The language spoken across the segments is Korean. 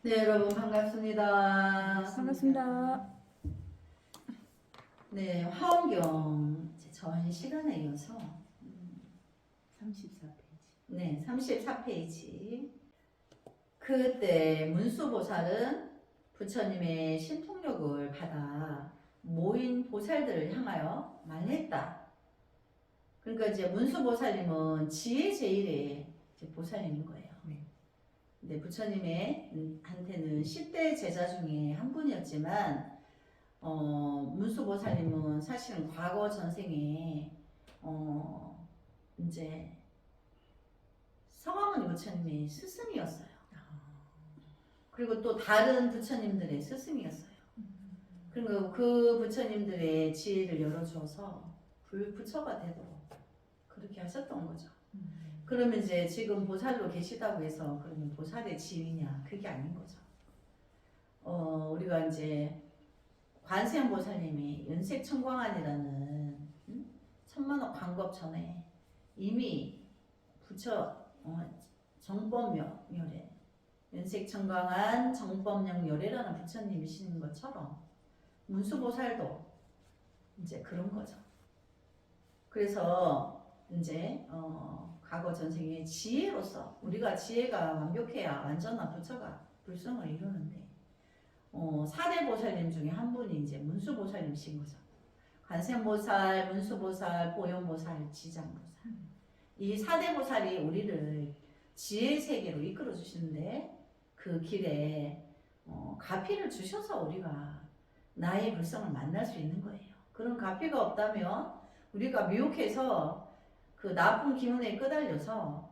네, 여러분 반갑습니다. 반갑습니다. 네, 화엄경 전 시간에 이어서 34페이지. 네, 34페이지. 그때 문수보살은 부처님의 신통력을 받아 모인 보살들을 향하여 말했다. 그러니까 이제 문수보살님은 지혜 제일의 보살님인 거예요. 네. 근데 부처님의 한테는 10대 제자 중에 한 분이었지만 문수보살님은 사실은 과거 전생에 이제 성화문니 부처님의 스승이었어요. 그리고 또 다른 부처님들의 스승이었어요. 그리고 그 부처님들의 지혜를 열어주어서 불부처가 되도록 그렇게 하셨던 거죠. 그러면 이제 지금 보살로 계시다고 해서 그러면 보살의 지위냐? 그게 아닌 거죠. 우리가 이제 관세음보살님이 연색천광안이라는 천만억 광겁 전에 이미 부처 정법묘래 연색천광안 정법령묘래라는 부처님이시는 것처럼 문수보살도 이제 그런 거죠. 그래서 이제 과거 전생의 지혜로서 우리가 지혜가 완벽해야 완전한 부처가 불성을 이루는데 4대 보살님 중에 한 분이 이제 문수보살님이신 거죠. 관세음보살, 문수보살, 보현보살, 지장보살. 이 4대 보살이 우리를 지혜 세계로 이끌어 주시는데 그 길에 가피를 주셔서 우리가 나의 불성을 만날 수 있는 거예요. 그런 가피가 없다면 우리가 미혹해서 그 나쁜 기운에 끄달려서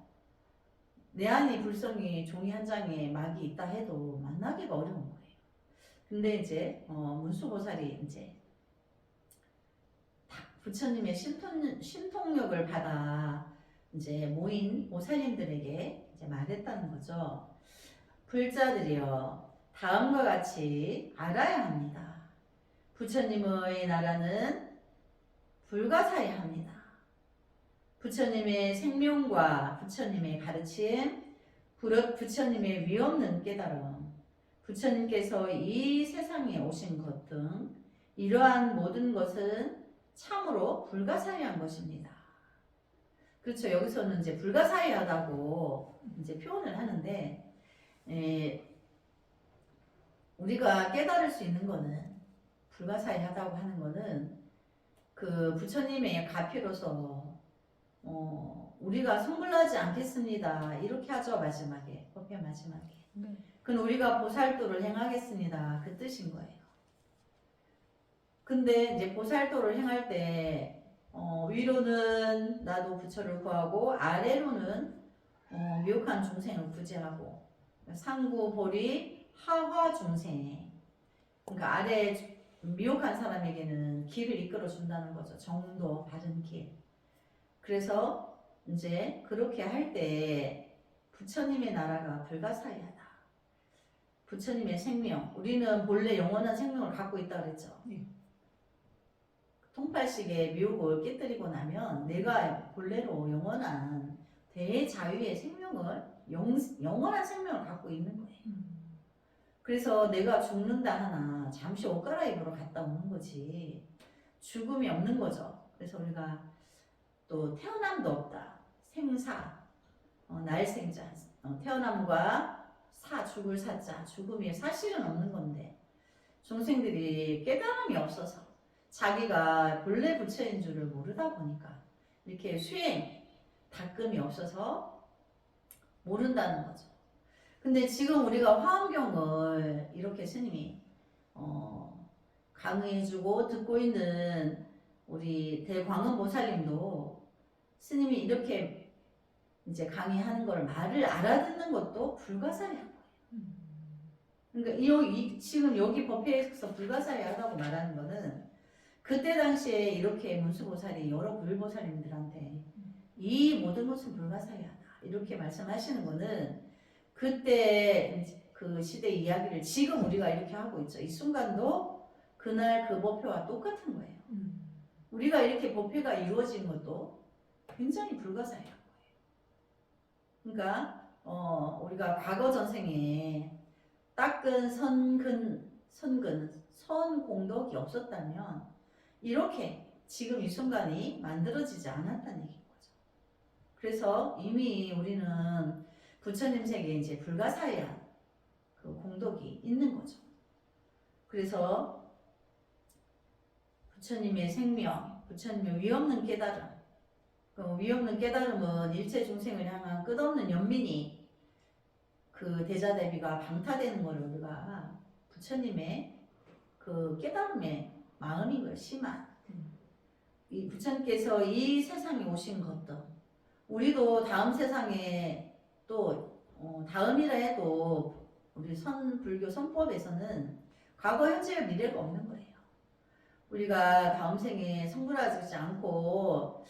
내 안의 불성이 종이 한 장에 막이 있다 해도 만나기가 어려운 거예요. 근데 이제 문수보살이 이제 부처님의 신통력을 받아 이제 모인 보살님들에게 이제 말했다는 거죠. 불자들이여 다음과 같이 알아야 합니다. 부처님의 나라는 불가사의합니다. 부처님의 생명과 부처님의 가르침, 부처님의 위없는 깨달음, 부처님께서 이 세상에 오신 것 등 이러한 모든 것은 참으로 불가사의한 것입니다. 그렇죠. 여기서는 이제 불가사의하다고 이제 표현을 하는데, 우리가 깨달을 수 있는 거는 불가사의하다고 하는 거는 그 부처님의 가피로서 우리가 성불하지 않겠습니다. 이렇게 하죠. 마지막에 법회 마지막에. 네. 그건 우리가 보살도를 행하겠습니다. 그 뜻인 거예요. 근데 이제 보살도를 행할 때 위로는 나도 부처를 구하고 아래로는 미혹한 중생을 구제하고 상구 보리 하화 중생. 그러니까 아래 미혹한 사람에게는 길을 이끌어 준다는 거죠. 정도 바른 길. 그래서 이제 그렇게 할 때 부처님의 나라가 불가사의하다. 부처님의 생명, 우리는 본래 영원한 생명을 갖고 있다 그랬죠. 네. 통팔식의 미혹을 깨뜨리고 나면 내가 본래로 영원한 대자유의 생명을 영원한 생명을 갖고 있는 거예요. 그래서 내가 죽는다 하나 잠시 옷 갈아입으러 갔다 오는 거지 죽음이 없는 거죠. 그래서 우리가 또 태어남도 없다. 생사, 날생자, 태어남과 죽을 사자, 죽음이 사실은 없는 건데 중생들이 깨달음이 없어서 자기가 본래 부처인 줄을 모르다 보니까 이렇게 수행, 닦음이 없어서 모른다는 거죠. 근데 지금 우리가 화엄경을 이렇게 스님이 강의해주고 듣고 있는 우리 대광음보살님도 스님이 이렇게 이제 강의하는 걸 말을 알아듣는 것도 불가사의한 거예요. 그러니까 지금 여기 법회에서 불가사의하다고 말하는 거는 그때 당시에 이렇게 문수보살이 여러 불보살님들한테 이 모든 것은 불가사의하다 이렇게 말씀하시는 거는 그때 그 시대 이야기를 지금 우리가 이렇게 하고 있죠. 이 순간도 그날 그 법회와 똑같은 거예요. 우리가 이렇게 법회가 이루어진 것도 굉장히 불가사의한 거예요. 그러니까 우리가 과거 전생에 딱 깎은 선공덕이 없었다면 이렇게 지금 이 순간이 만들어지지 않았다는 얘기인 거죠. 그래서 이미 우리는 부처님 세계에 이제 불가사의한 그 공덕이 있는 거죠. 그래서 부처님의 생명, 부처님의 위없는 깨달음, 그 위없는 깨달음은 일체 중생을 향한 끝없는 연민이 그 대자대비가 방타되는 것을 우리가 부처님의 그 깨달음의 마음인 거예요. 심한 이 부처님께서 이 세상에 오신 것도 우리도 다음 세상에 또 다음이라 해도 우리 불교 선법에서는 과거, 현재, 미래가 없는 거예요. 우리가 다음 생에 성불하지 않고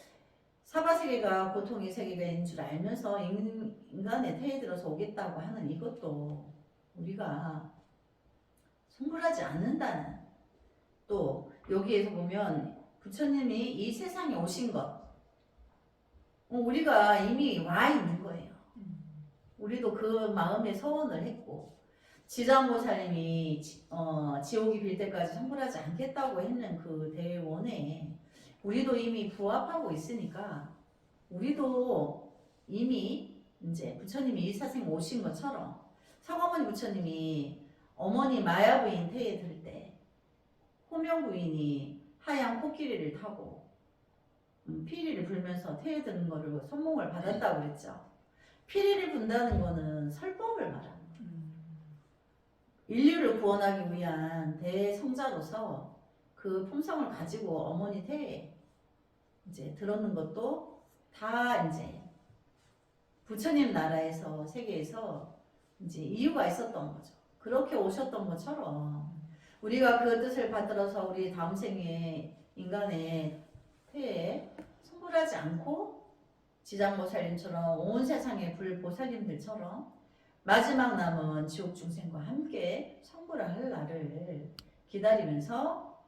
사바세계가 고통의 세계인 줄 알면서 인간의 태에 들어서 오겠다고 하는 이것도 우리가 성불하지 않는다는, 또 여기에서 보면 부처님이 이 세상에 오신 것 우리가 이미 와 있는 거예요. 우리도 그 마음에 서원을 했고 지장보살님이 지옥이 빌 때까지 성불하지 않겠다고 했는 그 대원에 우리도 이미 부합하고 있으니까 우리도 이미 이제 부처님이 이 세상에 오신 것처럼 사과머니 부처님이 어머니 마야 부인 태에 들 때 호명 부인이 하얀 코끼리를 타고 피리를 불면서 태에 드는 거를 선몽을 받았다고 그랬죠. 피리를 분다는 거는 설법을 말하는 거예요. 인류를 구원하기 위한 대성자로서 그 품성을 가지고 어머니 태에 이제 들었는 것도 다 이제 부처님 나라에서 세계에서 이제 이유가 있었던 거죠. 그렇게 오셨던 것처럼 우리가 그 뜻을 받들어서 우리 다음 생에 인간의 태에 성불하지 않고 지장보살님처럼 온 세상의 불보살님들처럼 마지막 남은 지옥 중생과 함께 성불할 날을 기다리면서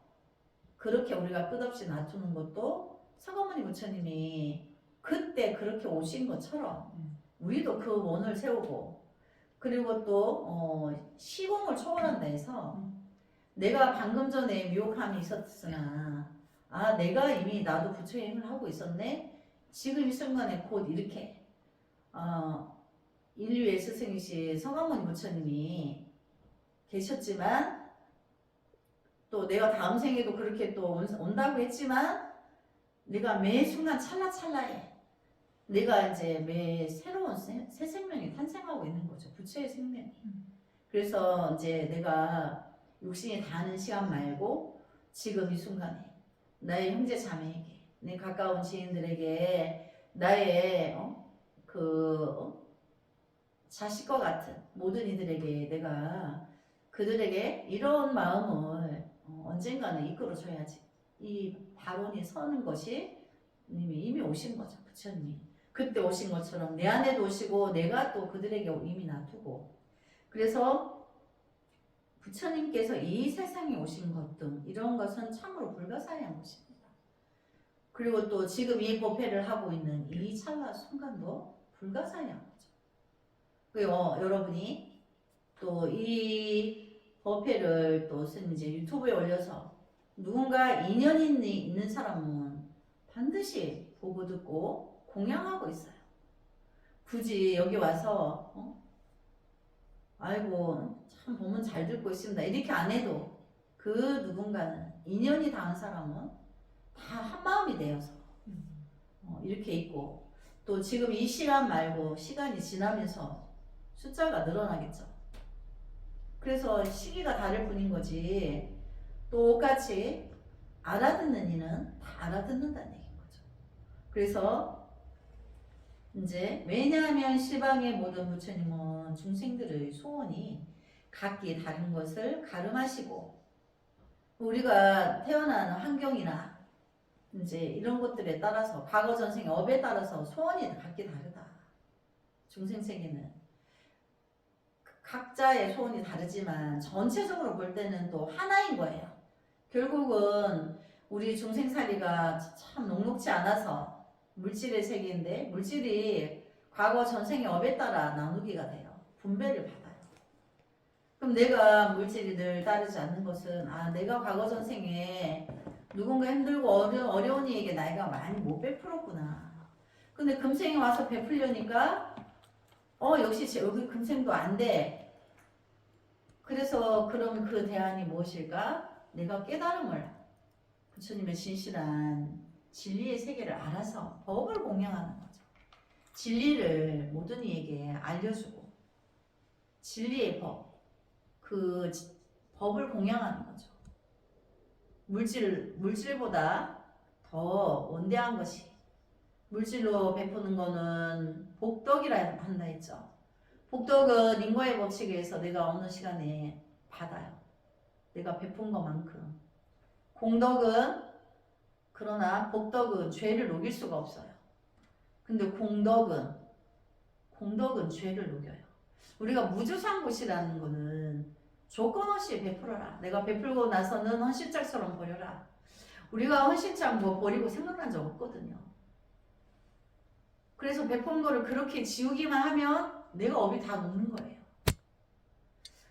그렇게 우리가 끝없이 놔두는 것도 사과머니 부처님이 그때 그렇게 오신 것처럼 우리도 그 원을 세우고, 그리고 또 시공을 초월한다 해서 내가 방금 전에 미혹함이 있었으나 내가 이미 나도 부처행을 하고 있었네. 지금 이 순간에 곧 이렇게 인류의 스승이신 성가모니 부처님이 계셨지만 또 내가 다음 생에도 그렇게 또 온다고 했지만 내가 매 순간 찰나찰나에 내가 이제 매 새로운 새 생명이 탄생하고 있는 거죠. 부처의 생명이. 그래서 이제 내가 육신이 다하는 시간 말고 지금 이 순간에 나의 형제 자매에게, 내 가까운 지인들에게, 나의 자식과 같은 모든 이들에게 내가 그들에게 이런 마음을 언젠가는 이끌어줘야지. 이 발언이 서는 것이 이미 오신 거죠. 부처님이. 그때 오신 것처럼 내 안에도 오시고 내가 또 그들에게 이미 놔두고, 그래서 부처님께서 이 세상에 오신 것 등 이런 것은 참으로 불가사의한 것입니다. 그리고 또 지금 이 법회를 하고 있는 이 찰나 순간도 불가사의한 거죠. 그리고 여러분이 또 이 법회를 또 이제 유튜브에 올려서 누군가 인연이 있는 사람은 반드시 보고 듣고 공양하고 있어요. 굳이 여기 와서 아이고 참 보면 잘 듣고 있습니다 이렇게 안 해도 그 누군가는 인연이 닿은 사람은 다 한마음이 되어서 이렇게 있고, 또 지금 이 시간 말고 시간이 지나면서 숫자가 늘어나겠죠. 그래서 시기가 다를 뿐인 거지 똑같이 알아듣는 이는 다 알아듣는다는 얘기인 거죠. 그래서 이제 왜냐하면 시방의 모든 부처님은 중생들의 소원이 각기 다른 것을 가름하시고 우리가 태어난 환경이나 이제 이런 것들에 따라서 과거 전생의 업에 따라서 소원이 각기 다르다. 중생 세계는 각자의 소원이 다르지만 전체적으로 볼 때는 또 하나인 거예요. 결국은 우리 중생살이가 참 녹록지 않아서 물질의 세계인데 물질이 과거 전생의 업에 따라 나누기가 돼요. 분배를 받아요. 그럼 내가 물질이 늘 따르지 않는 것은 내가 과거 전생에 누군가 힘들고 어려운 이에게 나이가 많이 못 베풀었구나. 근데 금생에 와서 베풀려니까 역시 여기 금생도 안 돼. 그래서 그럼 그 대안이 무엇일까? 내가 깨달음을 부처님의 진실한 진리의 세계를 알아서 법을 공양하는 거죠. 진리를 모든 이에게 알려주고 진리의 법, 그 법을 공양하는 거죠. 물질보다 더 원대한 것이 물질로 베푸는 거는 복덕이라 한다 했죠. 복덕은 인과의 법칙에 의해서 내가 어느 시간에 받아요. 내가 베푼 것만큼. 공덕은 그러나 복덕은 죄를 녹일 수가 없어요. 근데 공덕은 죄를 녹여요. 우리가 무주상보시라는 거는 조건 없이 베풀어라. 내가 베풀고 나서는 헌신짝처럼 버려라. 우리가 헌신짝 뭐 버리고 생각난 적 없거든요. 그래서 베푼 거를 그렇게 지우기만 하면 내가 업이 다 녹는 거예요.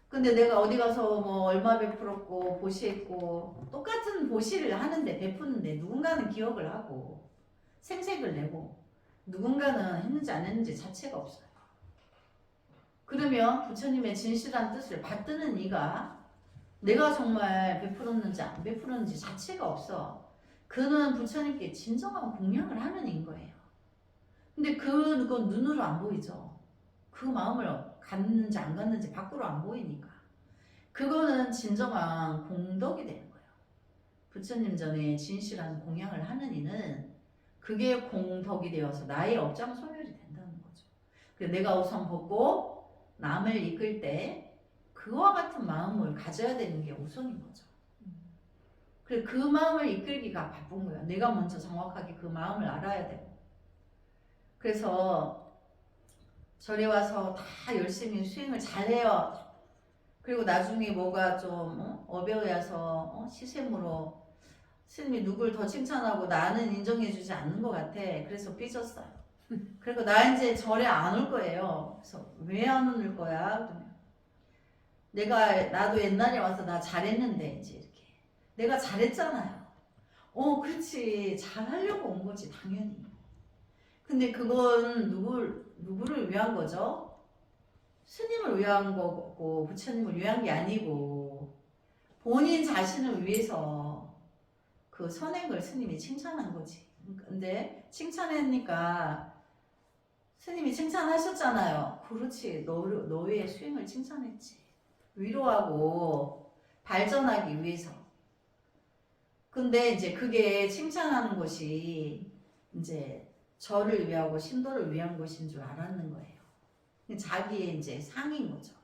근데 내가 어디 가서 뭐 얼마 베풀었고 보시했고 똑같은 보시를 하는데 베푸는데 누군가는 기억을 하고 생색을 내고 누군가는 했는지 안 했는지 자체가 없어요. 그러면 부처님의 진실한 뜻을 받드는 이가 내가 정말 베풀었는지 안 베풀었는지 자체가 없어. 그는 부처님께 진정한 공양을 하는 인 거예요. 근데 그건 눈으로 안 보이죠. 그 마음을 갔는지 안 갔는지 밖으로 안 보이니까. 그거는 진정한 공덕이 되는 거예요. 부처님 전에 진실한 공양을 하는 이는 그게 공덕이 되어서 나의 업장 소멸이 된다는 거죠. 그래서 내가 우선 벗고 남을 이끌 때 그와 같은 마음을 가져야 되는 게 우선인 거죠. 그래서 그 마음을 이끌기가 바쁜 거예요. 내가 먼저 정확하게 그 마음을 알아야 되고. 그래서 절에 와서 다 열심히 수행을 잘해요. 그리고 나중에 뭐가 좀 어배어야서 시샘으로 스님이 누굴 더 칭찬하고 나는 인정해주지 않는 것 같아. 그래서 삐졌어요. 그리고 나 이제 절에 안 올 거예요. 그래서 왜 안 올 거야? 그러면 나도 옛날에 와서 나 잘했는데 이제 이렇게 내가 잘했잖아요. 그렇지 잘하려고 온 거지 당연히. 근데 그건 누구를 위한 거죠? 스님을 위한 거고 부처님을 위한 게 아니고 본인 자신을 위해서 그 선행을 스님이 칭찬한 거지. 근데 칭찬하니까 스님이 칭찬하셨잖아요. 그렇지 너의 수행을 칭찬했지. 위로하고 발전하기 위해서. 근데 이제 그게 칭찬하는 것이 이제 저를 위하고 신도를 위한 것인 줄 알았는 거예요. 자기의 이제 상인 거죠.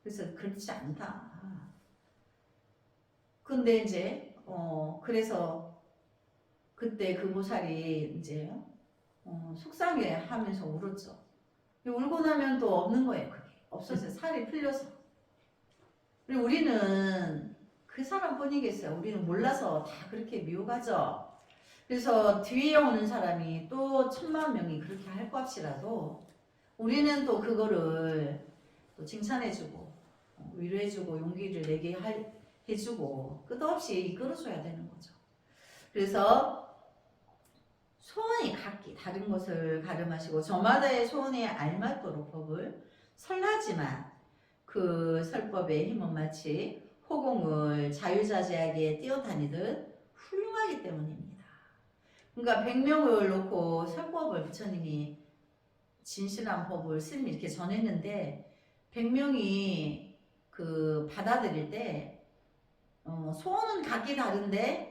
그래서 그렇지 않다. 근데 이제 그래서 그때 그 보살이 이제 속상해 하면서 울었죠. 울고 나면 또 없는 거예요. 그게 없어져요. 살이 풀려서. 그리고 우리는 그 사람뿐이겠어요. 우리는 몰라서 다 그렇게 미혹하죠. 그래서 뒤에 오는 사람이 또 1000만 명이 그렇게 할 것 없이라도 우리는 또 그거를 또 칭찬해주고 위로해주고 용기를 내게 해주고 끝없이 이끌어줘야 되는 거죠. 그래서 소원이 각기 다른 것을 가름하시고 저마다의 소원에 알맞도록 법을 설하지만 그 설법의 힘은 마치 호공을 자유자재하게 뛰어다니듯 훌륭하기 때문입니다. 그러니까 100명을 놓고 설법을 부처님이 진실한 법을 스님이 이렇게 전했는데 100명이 그 받아들일 때 소원은 각기 다른데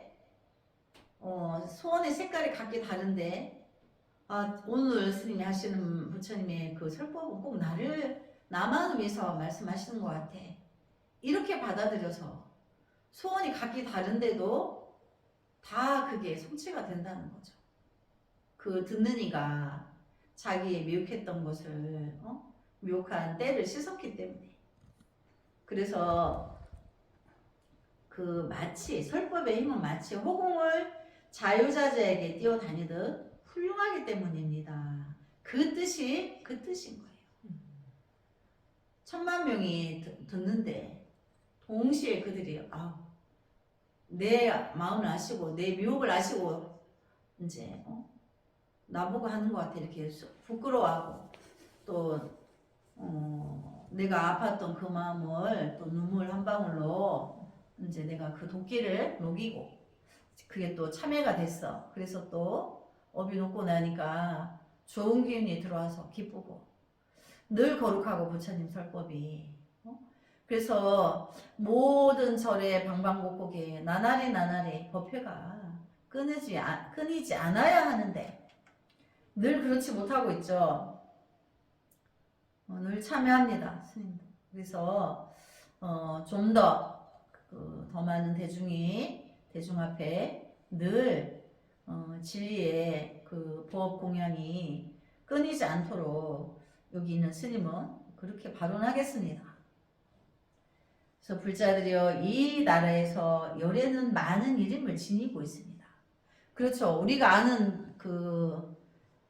소원의 색깔이 각기 다른데 오늘 스님이 하시는 부처님의 그 설법은 꼭 나만을 위해서 말씀하시는 것 같아. 이렇게 받아들여서 소원이 각기 다른데도 다 그게 성취가 된다는 거죠. 그 듣는 이가 자기의 미혹했던 것을 미혹한 때를 씻었기 때문에. 그래서 그 마치 설법의 힘은 마치 호공을 자유자재에게 뛰어다니듯 훌륭하기 때문입니다. 그 뜻인 거예요. 천만 명이 듣는데 동시에 그들이 내 마음을 아시고 내 미혹을 아시고 이제 나보고 하는 것 같아 이렇게 부끄러워하고 또 내가 아팠던 그 마음을 또 눈물 한 방울로 이제 내가 그 도끼를 녹이고 그게 또 참회가 됐어. 그래서 또 업이 녹고 나니까 좋은 기운이 들어와서 기쁘고 늘 거룩하고 부처님 설법이 그래서 모든 절의 방방곡곡에 나날이 법회가 끊이지 않아야 하는데 늘 그렇지 못하고 있죠. 늘 참여합니다, 스님도. 그래서 좀 더 많은 대중 앞에 늘 진리의 그 법 공양이 끊이지 않도록 여기 있는 스님은 그렇게 발언하겠습니다. 그래서 불자들이여 이 나라에서 열애는 많은 이름을 지니고 있습니다. 그렇죠. 우리가 아는 그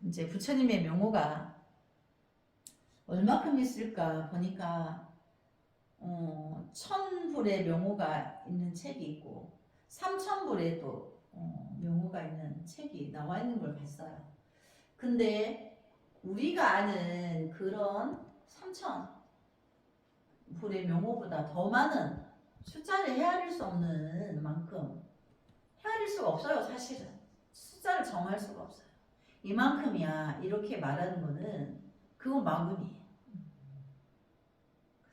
이제 부처님의 명호가 얼마큼 있을까 보니까 1000불의 명호가 있는 책이 있고 3000불에도 명호가 있는 책이 나와 있는 걸 봤어요. 근데 우리가 아는 그런 3000불의 명호보다 더 많은 숫자를 헤아릴 수 없는 만큼 헤아릴 수가 없어요. 사실은 숫자를 정할 수가 없어요. 이만큼이야 이렇게 말하는 거는 그건 마구니에요.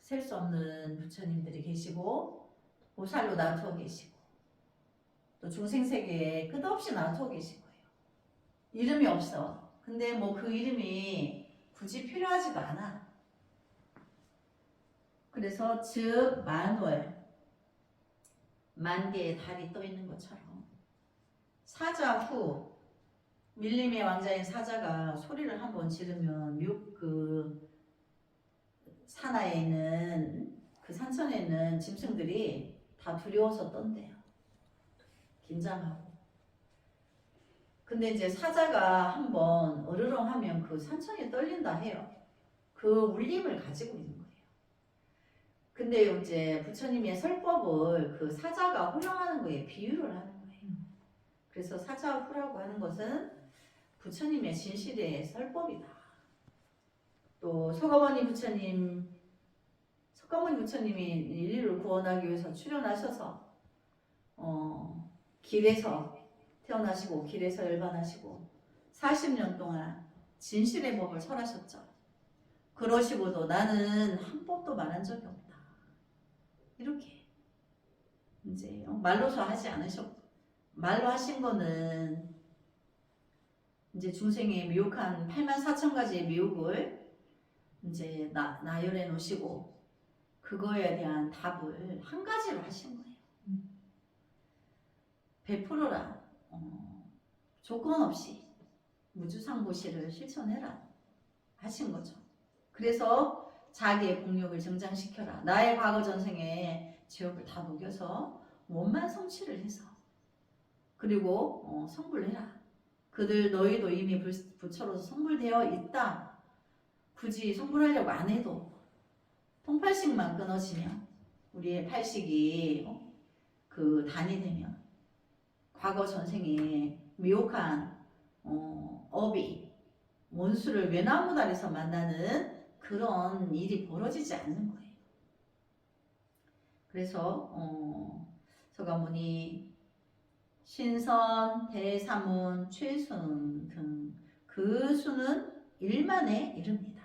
셀 수 없는 부처님들이 계시고 보살로 나투어 계시고 또 중생세계에 끝없이 나투어 계신 거예요. 이름이 없어. 근데 뭐 그 이름이 굳이 필요하지가 않아. 그래서 즉 만월 만개의 달이 떠 있는 것처럼 사자 후 밀림의 왕자인 사자가 소리를 한번 지르면 그 산하에 있는 그 산천에 있는 짐승들이 다 두려워서 떤대요. 긴장하고. 근데 이제 사자가 한번 어르렁하면 그 산천이 떨린다 해요. 그 울림을 가지고 있는 거예요. 근데 이제 부처님의 설법을 그 사자가 호령하는 거에 비유를 하는 거예요. 그래서 사자 후라고 하는 것은 부처님의 진실의 설법이다. 또 석가모니 부처님이 인류를 구원하기 위해서 출현하셔서 길에서 태어나시고 길에서 열반하시고 40년 동안 진실의 법을 설하셨죠. 그러시고도 나는 한 법도 말한 적이 없다. 이렇게 이제 말로서 하지 않으셨고 말로 하신 거는 이제 중생의 미혹한 84,000가지의 미혹을 이제 나열해 놓으시고 그거에 대한 답을 한 가지로 하신 거예요. 100%라 조건 없이 무주상보시를 실천해라 하신 거죠. 그래서 자기의 공력을 증장시켜라. 나의 과거 전생에 지옥을 다 녹여서 원만 성취를 해서 그리고 성불해라. 너희도 이미 부처로서 성불되어 있다. 굳이 성불하려고 안 해도 통팔식만 끊어지면 우리의 팔식이 그 단이 되면 과거 전생에 미혹한 업이 원수를 외나무다리에서 만나는 그런 일이 벌어지지 않는 거예요. 그래서 서가모니 신선, 대사문, 최순 등 그 수는 일만에 이릅니다.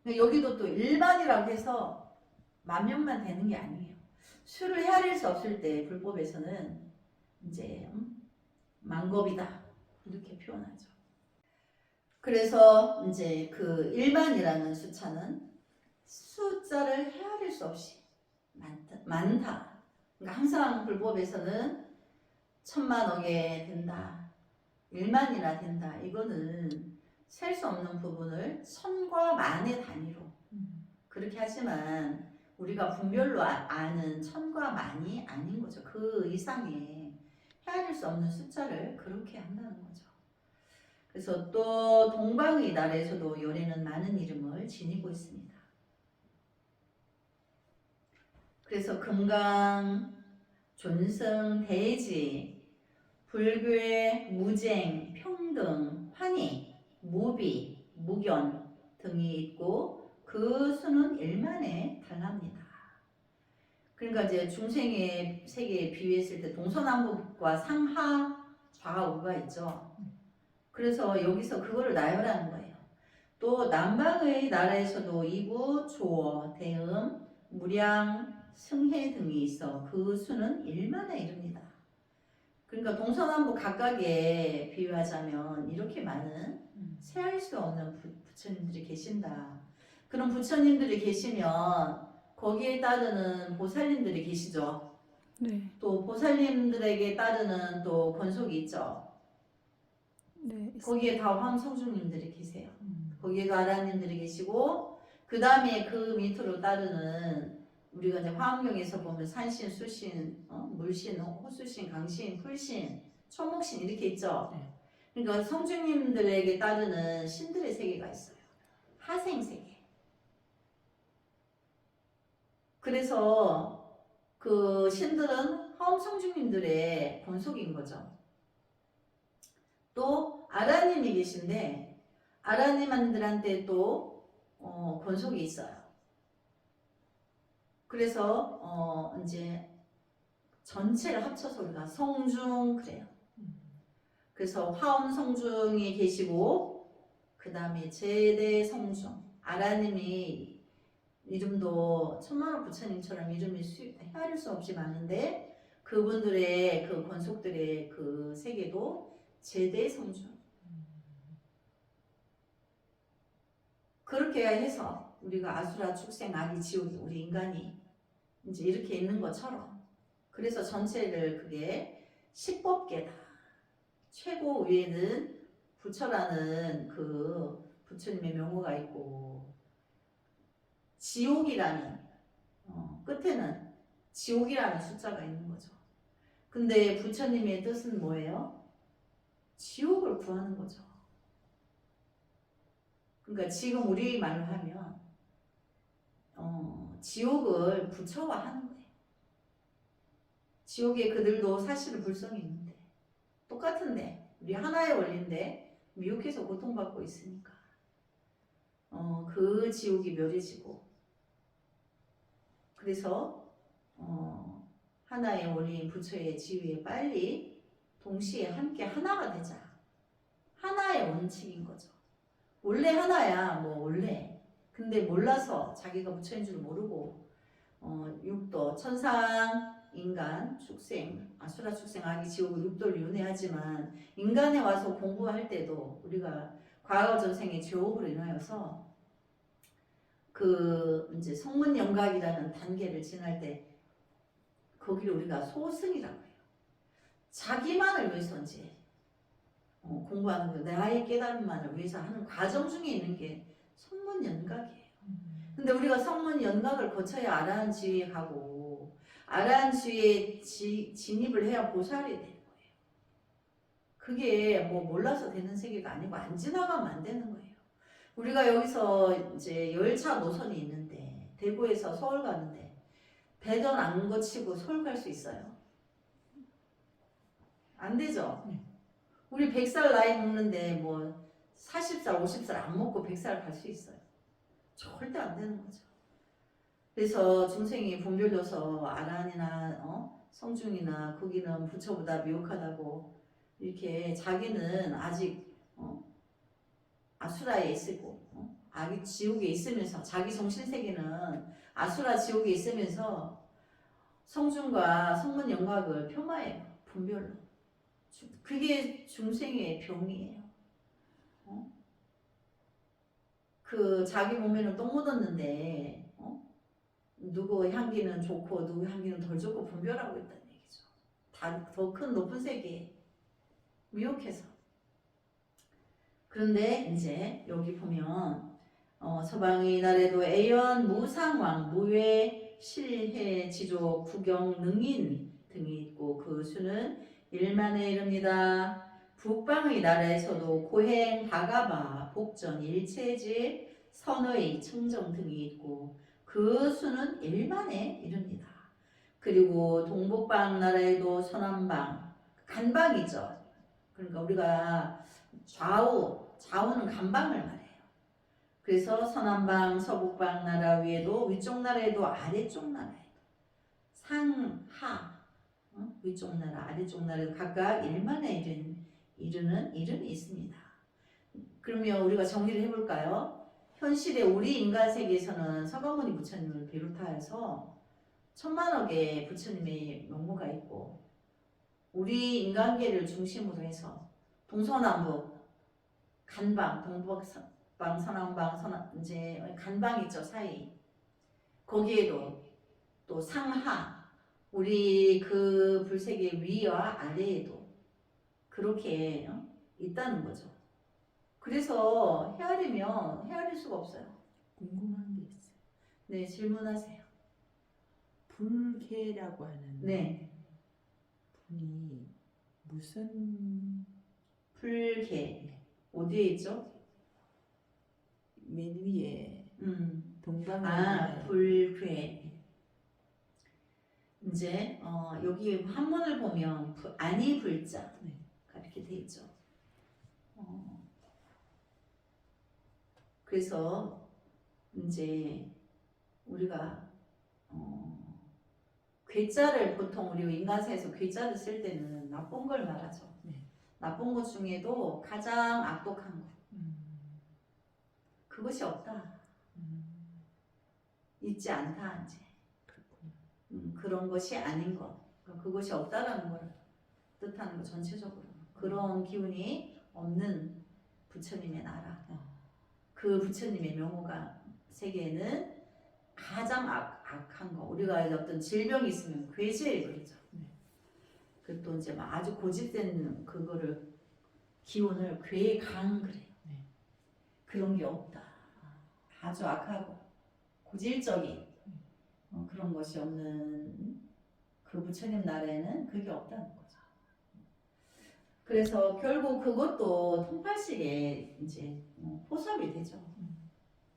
여기도 또 일만이라고 해서 10,000명만 되는 게 아니에요. 수를 헤아릴 수 없을 때 불법에서는 이제 만겁이다 이렇게 표현하죠. 그래서 이제 그 일만이라는 숫자는 숫자를 헤아릴 수 없이 많다. 그러니까 항상 불법에서는 10,000,000억에 된다. 1만이나 된다. 이거는 셀 수 없는 부분을 천과 만의 단위로 그렇게 하지만 우리가 분별로 아는 천과 만이 아닌 거죠. 그 이상의 헤아릴 수 없는 숫자를 그렇게 한다는 거죠. 그래서 또 동방의 나라에서도 열애는 많은 이름을 지니고 있습니다. 그래서 금강, 존승, 대지, 불교의 무쟁, 평등, 환희, 무비, 무견 등이 있고 그 수는 1만에 달합니다. 그러니까 이제 중생의 세계에 비유했을 때 동서남북과 상하, 좌, 우가 있죠. 그래서 여기서 그거를 나열하는 거예요. 또 남방의 나라에서도 이부, 조어, 대음, 무량, 승해 등이 있어 그 수는 1만에 이릅니다. 그러니까 동서남북 각각에 비유하자면 이렇게 많은 세할 수 없는 부처님들이 계신다. 그런 부처님들이 계시면 거기에 따르는 보살님들이 계시죠. 네. 또 보살님들에게 따르는 또 권속이 있죠. 네. 거기에 다 황성주님들이 계세요. 거기에도 아라님들이 계시고 그 다음에 그 밑으로 따르는 우리가 이제 화엄경에서 보면 산신, 수신, 물신, 호수신, 강신, 풀신, 초목신 이렇게 있죠. 네. 그러니까 성주님들에게 따르는 신들의 세계가 있어요. 하생 세계. 그래서 그 신들은 화엄성주님들의 권속인 거죠. 또 아라님이 계신데 아라님들한테 또 권속이 있어요. 그래서 이제 전체를 합쳐서 우리가 성중 그래요. 그래서 화엄 성중이 계시고 그 다음에 제대 성중 아라님이 이름도 천만호 부처님처럼 이름이 헤아릴 수 없이 많은데 그분들의 그 권속들의 그 세계도 제대 성중 그렇게 해서 우리가 아수라 축생 아기 지옥이 우리 인간이 이제 이렇게 있는 것처럼 그래서 전체를 그게 십법계다. 최고 위에는 부처라는 그 부처님의 명호가 있고 지옥이라는 끝에는 지옥이라는 숫자가 있는 거죠. 근데 부처님의 뜻은 뭐예요? 지옥을 구하는 거죠. 그러니까 지금 우리 말로 하면 지옥을 부처화하는 거예요. 지옥에 그들도 사실은 불성이 있는데 똑같은데 우리 하나의 원리인데 미혹해서 고통받고 있으니까 그 지옥이 멸해지고 그래서 하나의 원리인 부처의 지위에 빨리 동시에 함께 하나가 되자 하나의 원칙인 거죠. 원래 하나야 뭐 원래 근데 몰라서 자기가 부처인 줄 모르고 육도 천상 인간 축생 아수라 축생 아기 지옥을 육도를 윤회하지만 인간에 와서 공부할 때도 우리가 과거 전생의 죄업으로 인하여서 그 이제 성문영각이라는 단계를 지날 때 거기를 우리가 소승이라고 해요. 자기만을 위해서 이제 공부하는 거 나의 깨달음만을 위해서 하는 과정 중에 있는 게 성문연각이에요. 근데 우리가 성문연각을 거쳐야 아라한 지위에 가고 아라한 지위에 진입을 해야 보살이 되는 거예요. 그게 뭐 몰라서 되는 세계가 아니고 안 지나가면 안 되는 거예요. 우리가 여기서 이제 열차 노선이 있는데 대구에서 서울 가는데 대전 안 거치고 서울 갈 수 있어요? 안 되죠? 네. 우리 100살 나이 먹는데 뭐 40살, 50살 안 먹고 100살 갈 수 있어요? 절대 안 되는 거죠. 그래서 중생이 분별돼서 아란이나 성중이나 거기는 부처보다 미혹하다고 이렇게 자기는 아직 아수라에 있고 아기 지옥에 있으면서 자기 정신세계는 아수라 지옥에 있으면서 성중과 성문 영각을 폄하해요. 분별로. 그게 중생의 병이에요. 그 자기 몸에는 똥 묻었는데 누구 향기는 좋고 누구 향기는 덜 좋고 분별하고 있다는 얘기죠. 더 큰 높은 세계에 미혹해서. 그런데 이제 여기 보면 서방의 날에도 애연 무상왕 무외 실해 지조 구경 능인 등이 있고 그 수는 1만에 이릅니다. 북방의 나라에서도 고행 바가바 복전 일체지 선의 청정 등이 있고 그 수는 1만에 이릅니다. 그리고 동북방 나라에도 서남방, 간방이죠. 그러니까 우리가 좌우는 간방을 말해요. 그래서 서남방, 서북방 나라 위에도 위쪽 나라에도 아래쪽 나라에도 상하 위쪽 나라, 아래쪽 나라에도 각각 1만에 이르는 이름이 있습니다. 그러면 우리가 정리를 해볼까요? 현실의 우리 인간 세계에서는 서가모니 부처님을 비롯하여서 천만여 개의 부처님의 명무가 있고 우리 인간계를 중심으로 해서 동서남북, 간방, 동북방, 서남방, 이제 간방 있죠 사이. 거기에도 또 상하, 우리 그 불세계 위와 아래에도 그렇게 있다는 거죠. 그래서 헤아릴 수가 없어요. 궁금한 게 있어요. 네, 질문하세요. 불계라고 하는 네. 분이 무슨 불계 어디에 있죠? 맨 위에 동방에 불괴. 이제 여기 한문을 보면 아니 불자 이렇게 돼 있죠. 그래서 이제 우리가 괴자를 보통 우리 인간사에서 괴자를 쓸 때는 나쁜 걸 말하죠. 네. 나쁜 것 중에도 가장 악독한 것. 그것이 없다. 있지 않다 이제. 그런 것이 아닌 것. 그것이 없다라는 걸 뜻하는 거 전체적으로. 그런 기운이 없는 부처님의 나라. 그 부처님의 명호가 세계에는 가장 악한 거. 우리가 어떤 질병이 있으면 괴제에 그러죠. 그 또 이제 막 아주 고집된 그거를 기운을 괴강 그래요. 그런 게 없다. 아주 악하고 고질적인 그런 것이 없는 그 부처님 나라에는 그게 없다는 거죠. 그래서 결국 그것도 통팔식에 이제 포섭이 되죠.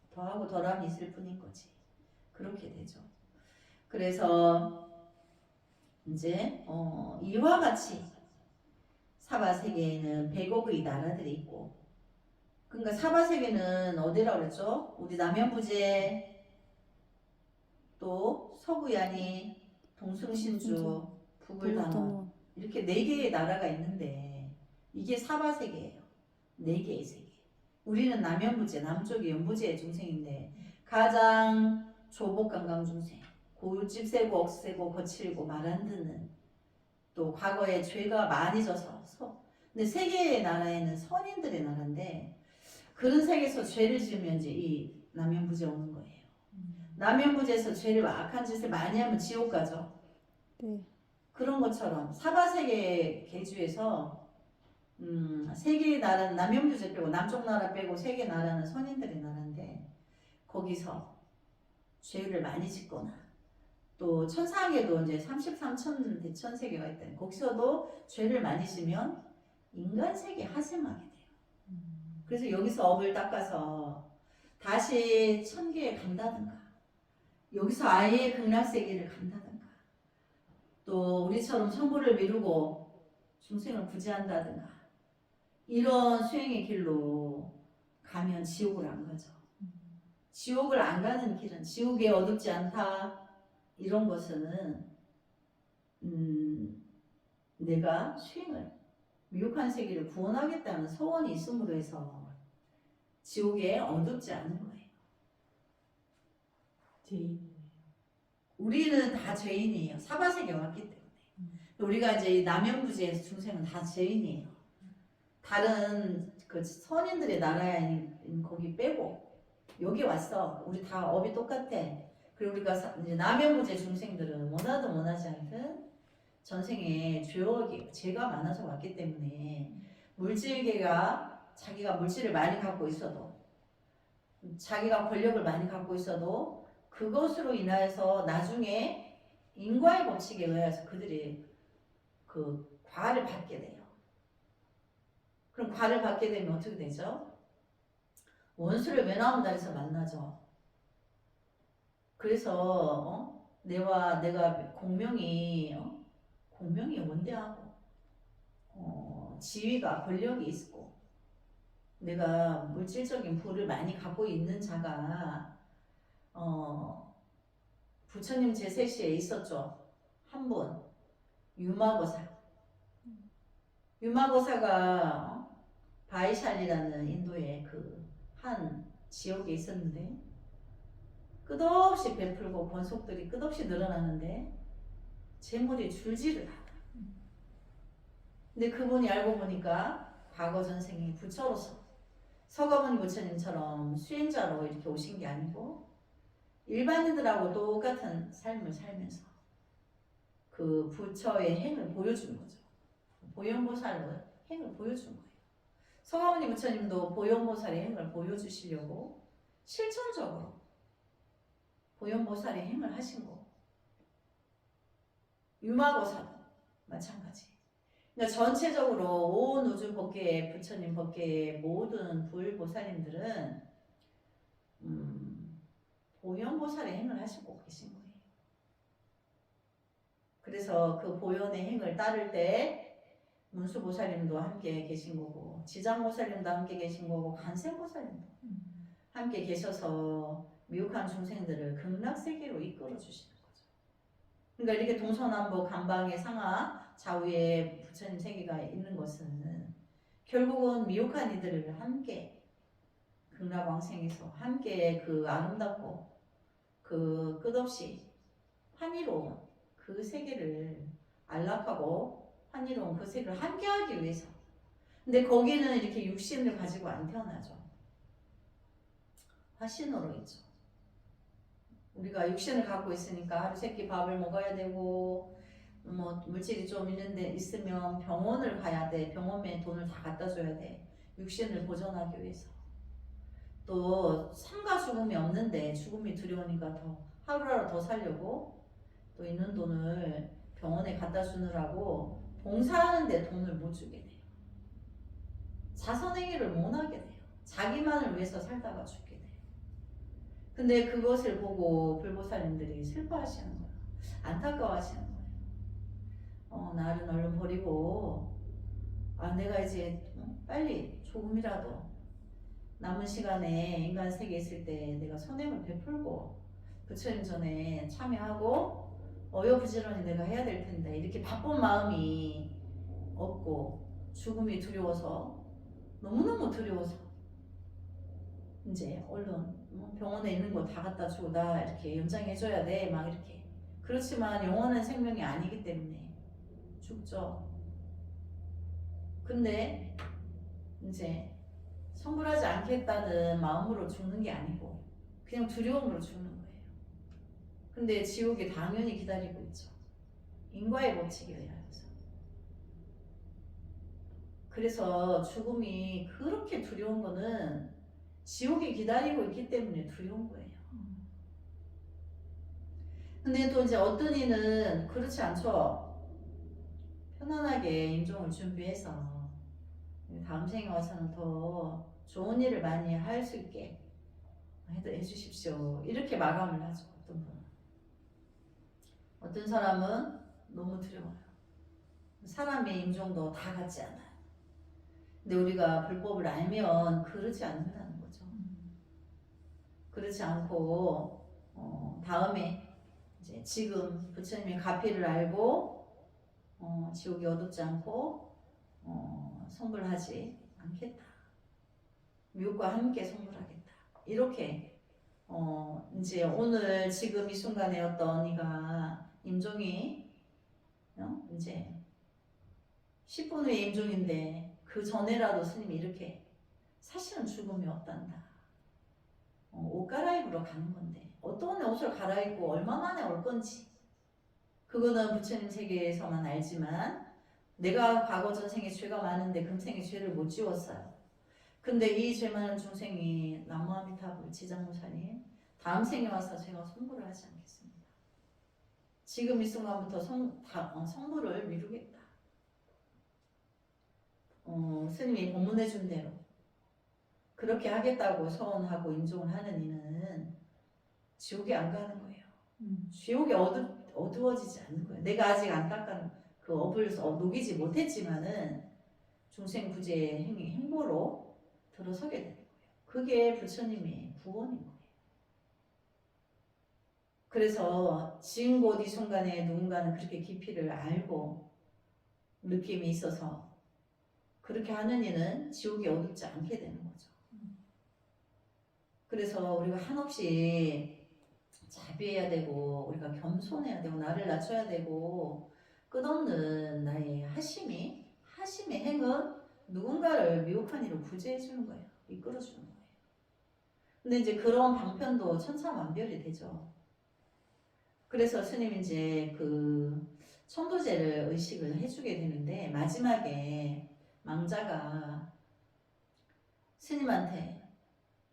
더하고 덜함이 있을 뿐인 거지. 그렇게 되죠. 그래서 이제 이와 같이 사바 세계에는 100억의 나라들이 있고, 그러니까 사바 세계는 어디라고 그랬죠? 우리 남현부제, 또 서구야니, 동승신주, 북을단원 이렇게 4개의 나라가 있는데 이게 사바 세계예요. 4개의 세계. 우리는 남현부제, 남쪽이 연부제의 중생인데 가장 조복강강 중생, 고집 세고 억세고 거칠고 말 안 듣는, 또 과거에 죄가 많이 져서 근데 세계의 나라에는 선인들의 나라인데 그런 세계에서 죄를 지으면 이제 이 남현부제 오는 거예요. 남현부제에서 죄를 악한 짓을 많이 하면 지옥 가죠. 네. 그런 것처럼 사바세계 계주에서 세 개의 나라는 남현부제 빼고 남쪽 나라 빼고 세 개의 나라는 선인들의 나라인데 거기서 죄를 많이 짓거나 또 천상에도 이제 33천 대천세계가 있다는 거기서도 죄를 많이 지면 인간 세계 하생하게 돼요. 그래서 여기서 업을 닦아서 다시 천계에 간다든가 여기서 아예 극락세계를 간다든가 또 우리처럼 천부를 미루고 중생을 구제한다든가 이런 수행의 길로 가면 지옥을 안 가죠. 지옥을 안 가는 길은 지옥에 어둡지 않다 이런 것은 내가 수행을 미혹한 세계를 구원하겠다는 소원이 있음으로 해서 지옥에 어둡지 않은 거예요. 죄인이네요. 우리는 다 죄인이에요. 사바세계 왔기 때문에. 우리가 이제 남현부제 중생은 다 죄인이에요. 다른 그 선인들의 나라에 거기 빼고 여기 왔어. 우리 다 업이 똑같아. 그리고 우리가 이제 남현부제 중생들은 원하든 원하지 않든 전생에 죄가 많아서 왔기 때문에 물질계가 자기가 물질을 많이 갖고 있어도 자기가 권력을 많이 갖고 있어도 그것으로 인하여서 나중에 인과의 법칙에 의해서 그들이 그 과를 받게 돼요. 그럼 과를 받게 되면 어떻게 되죠? 원수를 외나무 다리에서 만나죠. 그래서 내가 공명이 공명이 원대하고 지위가 권력이 있고 내가 물질적인 부를 많이 갖고 있는 자가 부처님 제세시에 있었죠. 한 분 유마고사. 유마고사가 바이샬리라는 인도의 그 한 지역에 있었는데 끝없이 베풀고 권속들이 끝없이 늘어나는데 재물이 줄지를 않아. 근데 그분이 알고 보니까 과거 전생이 부처로서 서가모니 부처님처럼 수행자로 이렇게 오신 게 아니고 일반인들하고 똑같은 삶을 살면서 그 부처의 행을 보여준 거죠. 보현보살로 행을 보여준 거예요. 서가모니 부처님도 보현보살의 행을 보여주시려고 실천적으로 보현보살의 행을 하신 거고 유마고사도 마찬가지. 그러니까 전체적으로 온 우주 법계의 부처님 법계의 모든 불보살님들은 보현보살의 행을 하시고 계신 거예요. 그래서 그 보현의 행을 따를 때 문수보살님도 함께 계신 거고 지장보살님도 함께 계신 거고 간센보살님도 함께 계셔서 미혹한 중생들을 극락세계로 이끌어 주시는 거죠. 그러니까 이렇게 동서남북 간방의 상하 좌우에 부처님 세계가 있는 것은 결국은 미혹한 이들을 함께 극락왕생에서 함께 그 아름답고 그 끝없이 환희로운 그 세계를 안락하고 환희로운 그 세계를 함께하기 위해서. 근데 거기는 이렇게 육신을 가지고 안 태어나죠. 화신으로 있죠. 우리가 육신을 갖고 있으니까 하루 세끼 밥을 먹어야 되고 뭐 물질이 좀 있는데 있으면 병원을 가야 돼. 병원에 돈을 다 갖다 줘야 돼. 육신을 보존하기 위해서. 또 삶과 죽음이 없는데 죽음이 두려우니까 더 하루라도 더 살려고 또 있는 돈을 병원에 갖다 주느라고 봉사하는데 돈을 못 주게 돼요. 자선행위를 못 하게 돼요. 자기만을 위해서 살다가 죽게 돼요. 근데 그것을 보고 불보살님들이 슬퍼하시는 거예요. 안타까워하시는 거예요. 나를 얼른 버리고 내가 이제 빨리 조금이라도 남은 시간에 인간 세계에 있을 때 내가 선행을 베풀고 부처님 전에 참여하고 어여부지런히 내가 해야 될 텐데 이렇게 바쁜 마음이 없고 죽음이 두려워서 너무너무 두려워서 이제 얼른 병원에 있는 거 다 갖다 주고 나 이렇게 연장해줘야 돼 막 이렇게. 그렇지만 영원한 생명이 아니기 때문에 죽죠. 근데 이제 성불하지 않겠다는 마음으로 죽는 게 아니고 그냥 두려움으로 죽는 거예요. 근데 지옥이 당연히 기다리고 있죠. 인과의 법칙에 의해서. 그래서 죽음이 그렇게 두려운 거는 지옥이 기다리고 있기 때문에 두려운 거예요. 근데 또 이제 어떤 이는 그렇지 않죠. 편안하게 임종을 준비해서 다음 생에 와서는 더 좋은 일을 많이 할 수 있게 해주십시오. 이렇게 마감을 하죠. 어떤 분은. 어떤 사람은 너무 두려워요. 사람의 임종도 다 같지 않아요. 근데 우리가 불법을 알면 그러지 않는다는 거죠. 그렇지 않고 다음에 이제 지금 부처님의 가피를 알고 지옥이 어둡지 않고 성불하지 않겠다. 미혹과 함께 성불하겠다. 이렇게 이제 오늘 지금 이 순간에 어떤 이가 임종이 이제 10분 후에 임종인데 그 전에라도 스님이 이렇게 사실은 죽음이 없단다. 옷 갈아입으러 가는 건데 어떤 옷을 갈아입고 얼마 만에 올 건지 그거는 부처님 세계에서만 알지만 내가 과거 전생에 죄가 많은데 금생에 죄를 못 지웠어요. 근데 이 죄 많은 중생이 나무아미타불 지장모사님 다음 생에 와서 제가 성불을 하지 않겠습니다. 지금 이 순간부터 성불을 미루겠다. 스님이 법문해 준 대로 그렇게 하겠다고 서원하고 임종을 하는 이는 지옥에 안 가는 거예요. 지옥이 어두워지지 않는 거예요. 내가 아직 안타까운 그 업을 녹이지 못했지만은 중생구제 행보로 들어서게 되는 거예요. 그게 부처님의 구원인 거예요. 그래서 지금 곧 이 순간에 누군가는 그렇게 깊이를 알고 느낌이 있어서 그렇게 하는 이는 지옥이 어둡지 않게 되는 거죠. 그래서 우리가 한없이 자비해야 되고 우리가 겸손해야 되고 나를 낮춰야 되고 끝없는 나의 하심의 행은 누군가를 미혹한 이로 구제해 주는 거예요. 이끌어 주는 거예요. 근데 이제 그런 방편도 천차만별이 되죠. 그래서 스님 이제 그 천도제를 의식을 해주게 되는데 마지막에 망자가 스님한테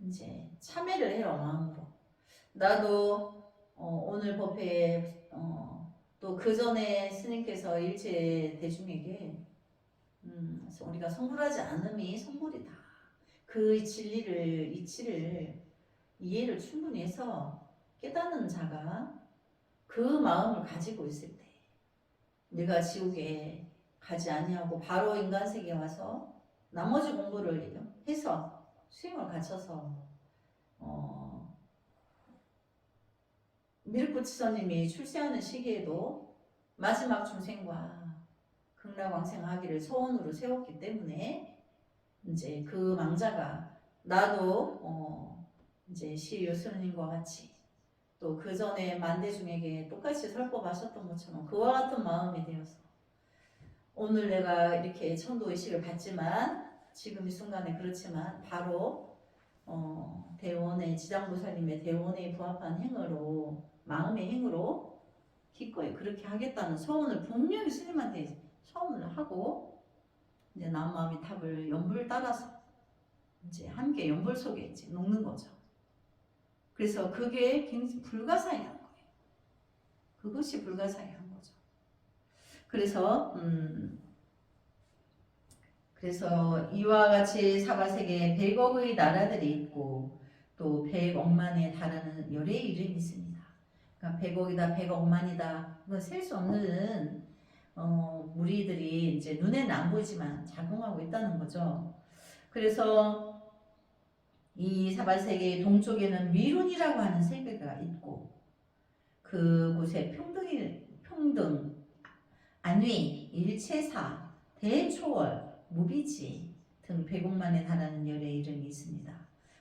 이제 참회를 해요. 마음으로. 나도 오늘 법회에 또 그 전에 스님께서 일체 대중에게 우리가 성불하지 않음이 성불이다. 그 진리를 이치를 이해를 충분히 해서 깨닫는 자가 그 마음을 가지고 있을 때 내가 지옥에 가지 아니하고 바로 인간 세계에 와서 나머지 공부를 해서 수행을 갖춰서 미륵부처님이 출세하는 시기에도 마지막 중생과 극락왕생하기를 소원으로 세웠기 때문에 이제 그 망자가 나도 이제 시유스님과 같이 또 그 전에 만대중에게 똑같이 설법하셨던 것처럼 그와 같은 마음이 되어서 오늘 내가 이렇게 천도의식을 받지만 지금 이 순간에 그렇지만 바로 대원의 지장보살님의 대원에 부합한 행으로 마음의 행으로 기꺼이 그렇게 하겠다는 소원을 분명히 스님한테 소원을 하고 이제 남마음이 탑을 연불 따라서 이제 함께 연불 속에 이제 녹는 거죠. 그래서 그게 굉장히 불가사의한 거예요. 그것이 불가사의한 거죠. 그래서 이와 같이 사바세계에 100억의 나라들이 있고 또 100억만에 달하는 열의 이름이 있습니다. 그러니까 100억이다, 100억만이다. 그건 셀 수 없는 무리들이 이제 눈에는 안 보이지만 작용하고 있다는 거죠. 그래서 이 사바세계의 동쪽에는 미룬이라고 하는 세계가 있고 그곳에 평등, 안위, 일체사, 대초월, 무비지 등 100억만에 달하는 열의 이름이 있습니다.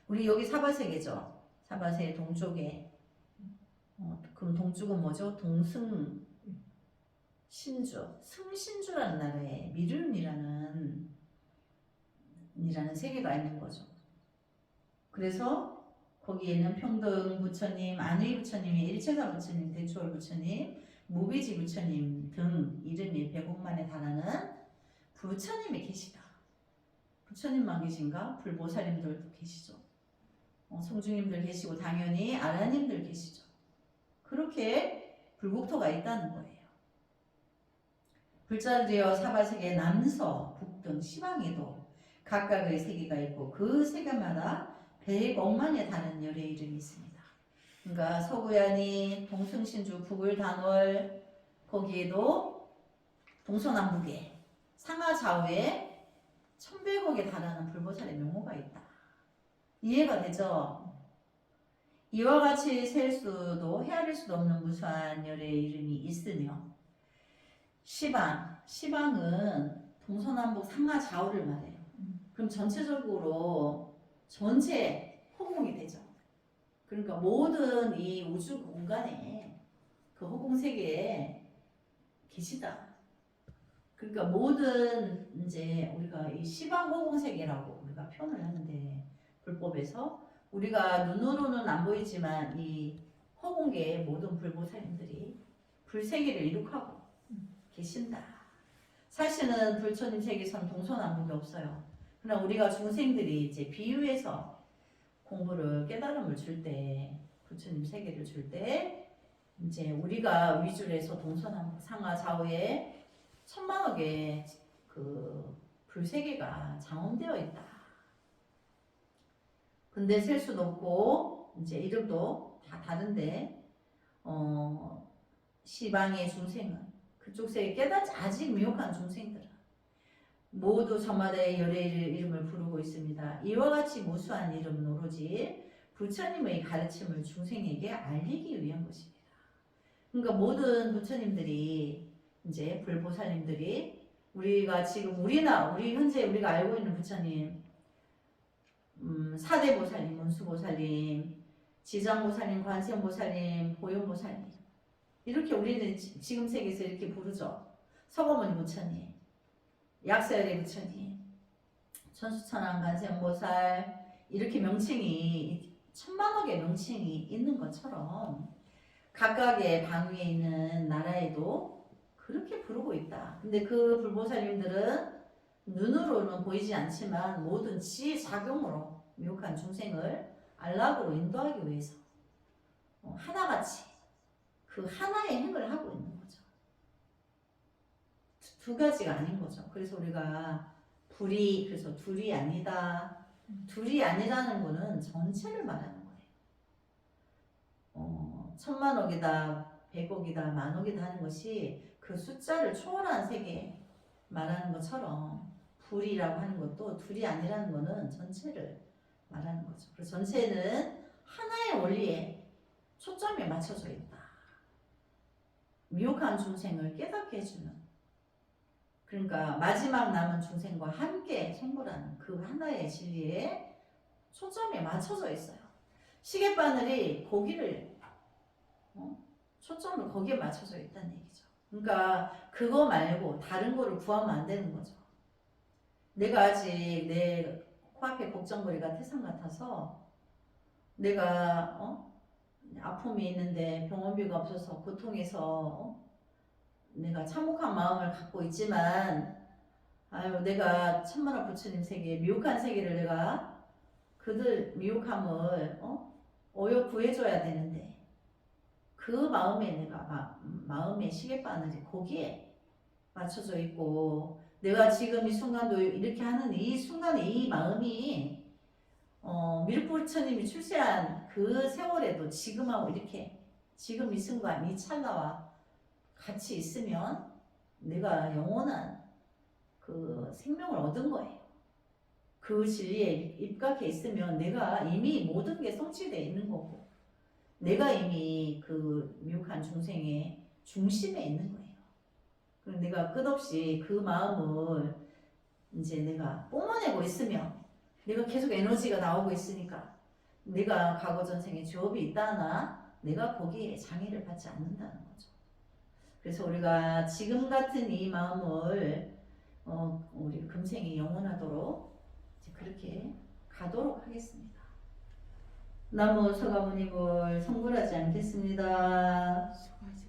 우리 여기 사바세계죠. 사바세 동쪽에 그럼 동쪽은 뭐죠? 동승 신주, 승신주라는 나라에 미륜이라는 세계가 있는 거죠. 그래서 거기에는 평등 부처님, 안의 부처님, 일체사 부처님, 대초월 부처님, 무비지 부처님 등 이름이 100억만에 달하는 부처님이 계시다. 부처님만 계신가? 불보살님들도 계시죠. 성중님들 계시고 당연히 아라님들 계시죠. 그렇게 불국토가 있다는 거예요. 불자들이여 사바세계 남서, 북등, 시방에도 각각의 세계가 있고 그 세계마다 100억만에 달하는 열의 이름이 있습니다. 그러니까 서구야니, 동승신주, 북을단월 거기에도 동서남북에 상하좌우에 1100억에 달하는 불보살의 명호가 있다. 이해가 되죠? 이와 같이 셀 수도 헤아릴 수도 없는 무수한 열의 이름이 있으며 시방은 동서남북 상하좌우를 말해요. 그럼 전체적으로 전체 허공이 되죠. 그러니까 모든 이 우주 공간에 그 허공 세계에 계시다. 그러니까 모든 이제 우리가 이 시방 허공 세계라고 우리가 표현을 하는데 불법에서 우리가 눈으로는 안 보이지만 이 허공계의 모든 불보살님들이 불세계를 이룩하고 계신다. 사실은 불처님 세계선 동서남북이 없어요. 그러나 우리가 중생들이 이제 비유해서 공부를 깨달음을 줄 때, 부처님 세계를 줄 때, 이제 우리가 위주로 해서 동서남북 상하 좌우에 1000만억의 그 불세계가 장엄되어 있다. 근데 셀 수도 없고 이제 이름도 다 다른데 시방의 중생은 그쪽 세계 깨닫지 아직 미혹한 중생들은 모두 저마다의 열의 이름을 부르고 있습니다. 이와 같이 무수한 이름은 오로지 부처님의 가르침을 중생에게 알리기 위한 것입니다. 그러니까 모든 부처님들이 이제 불보살님들이 우리가 지금 우리 현재 우리가 알고 있는 부처님, 사대보살님, 문수보살님, 지장보살님, 관세음보살님, 보현보살님 이렇게 우리는 지금 세계에서 이렇게 부르죠. 서거머니 부처님, 약사열의 부처님, 천수천왕 관세음보살 이렇게 명칭이 천만억의 명칭이 있는 것처럼 각각의 방위에 있는 나라에도 그렇게 부르고 있다. 근데 그 불보살님들은 눈으로는 보이지 않지만 모든 지작용으로 미혹한 중생을 안락으로 인도하기 위해서 하나같이 그 하나의 행을 하고 있는 거죠. 두 가지가 아닌 거죠. 그래서 우리가 그래서 둘이 아니다. 둘이 아니라는 거는 전체를 말하는 거예요. 천만억이다, 백억이다, 만억이다 하는 것이 그 숫자를 초월한 세계 말하는 것처럼 불이라고 하는 것도 둘이 아니라는 거는 전체를 말하는 거죠. 그래서 전체는 하나의 원리에 초점이 맞춰져 있다. 미혹한 중생을 깨닫게 해주는, 그러니까 마지막 남은 중생과 함께 성불하는 그 하나의 진리에 초점이 맞춰져 있어요. 시계바늘이 고기를 초점을 거기에 맞춰져 있다는 얘기죠. 그러니까 그거 말고 다른 거를 구하면 안 되는 거죠. 내가 아직 내 코앞에 걱정거리가 태산 같아서 내가 아픔이 있는데 병원비가 없어서 고통해서 내가 참혹한 마음을 갖고 있지만 내가 천만억 부처님 세계 미혹한 세계를 내가 그들 미혹함을 어여 구해줘야 되는데 그 마음에 내가 마음의 시계바늘이 거기에 맞춰져 있고 내가 지금 이 순간도 이렇게 하는 이 순간에 이 마음이 밀부처님이 출세한 그 세월에도 지금하고 이렇게 지금 이 순간 이 찰나와 같이 있으면 내가 영원한 그 생명을 얻은 거예요. 그 진리에 입각해 있으면 내가 이미 모든 게 성취되어 있는 거고 내가 이미 그 미혹한 중생의 중심에 있는 거예요. 그럼 내가 끝없이 그 마음을 이제 내가 뿜어내고 있으면 내가 계속 에너지가 나오고 있으니까 내가 과거 전생에 죄업이 있다나 내가 거기에 장애를 받지 않는다는 거죠. 그래서 우리가 지금 같은 이 마음을 우리 금생이 영원하도록 이제 그렇게 가도록 하겠습니다. 나무 서가모니불 성불하지 않겠습니다. 수고하셨습니다.